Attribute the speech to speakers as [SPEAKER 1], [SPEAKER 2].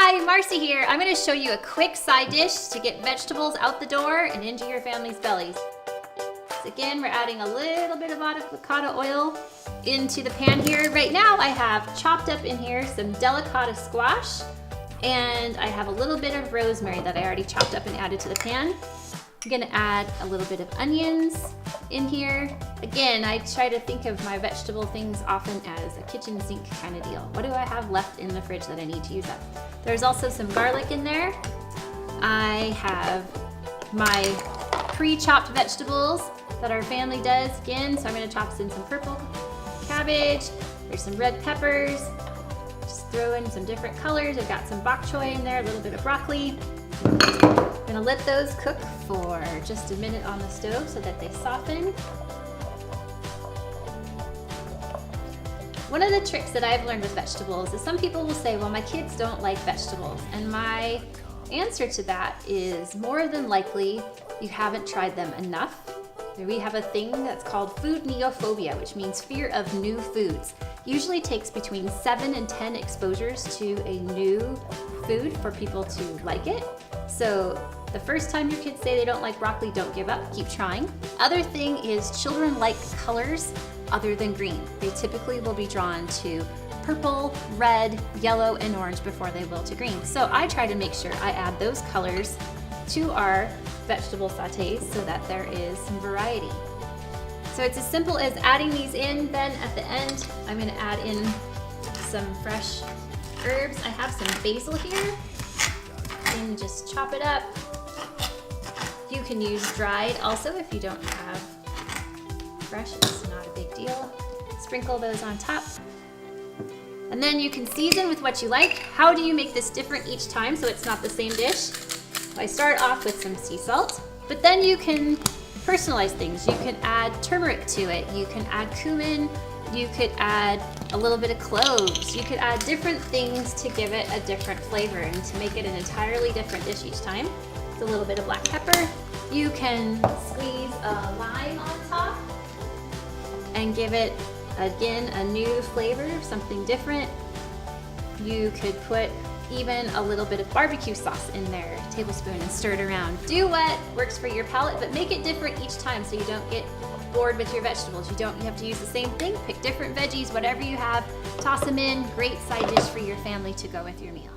[SPEAKER 1] Hi, Marcy here. I'm going to show you a quick side dish to get vegetables out the door and into your family's bellies. So again, we're adding a little bit of avocado oil into the pan here. Right now I have chopped up in here some delicata squash, and I have a little bit of rosemary that I already chopped up and added to the pan. I'm gonna add a little bit of onions in here. Again, I try to think of my vegetable things often as a kitchen sink kind of deal. What do I have left in the fridge that I need to use up? There's also some garlic in there. I have my pre-chopped vegetables that our family does again. So I'm gonna chop in some purple cabbage. There's some red peppers. Just throw in some different colors. I've got some bok choy in there, a little bit of broccoli. I'm gonna let those cook for just a minute on the stove so that they soften. One of the tricks that I've learned with vegetables is some people will say, well, my kids don't like vegetables. And my answer to that is more than likely you haven't tried them enough. We have a thing that's called food neophobia, which means fear of new foods. Usually takes between 7 and 10 exposures to a new food for people to like it. So the first time your kids say they don't like broccoli, don't give up, keep trying. Other thing is children like colors other than green. They typically will be drawn to purple, red, yellow, and orange before they will to green. So I try to make sure I add those colors to our vegetable sautés so that there is some variety. So it's as simple as adding these in. Then at the end, I'm gonna add in some fresh herbs. I have some basil here, and just chop it up. You can use dried also if you don't have fresh, it's not a big deal. Sprinkle those on top. And then you can season with what you like. How do you make this different each time so it's not the same dish? I start off with some sea salt, but then you can personalize things. You can add turmeric to it. You can add cumin. You could add a little bit of cloves. You could add different things to give it a different flavor and to make it an entirely different dish each time. It's a little bit of black pepper. You can squeeze a lime on top and give it, again, a new flavor, something different. You could put even a little bit of barbecue sauce in there, a tablespoon, and stir it around. Do what works for your palate, but make it different each time so you don't get bored with your vegetables. You have to use the same thing. Pick different veggies, whatever you have, toss them in. Great side dish for your family to go with your meal.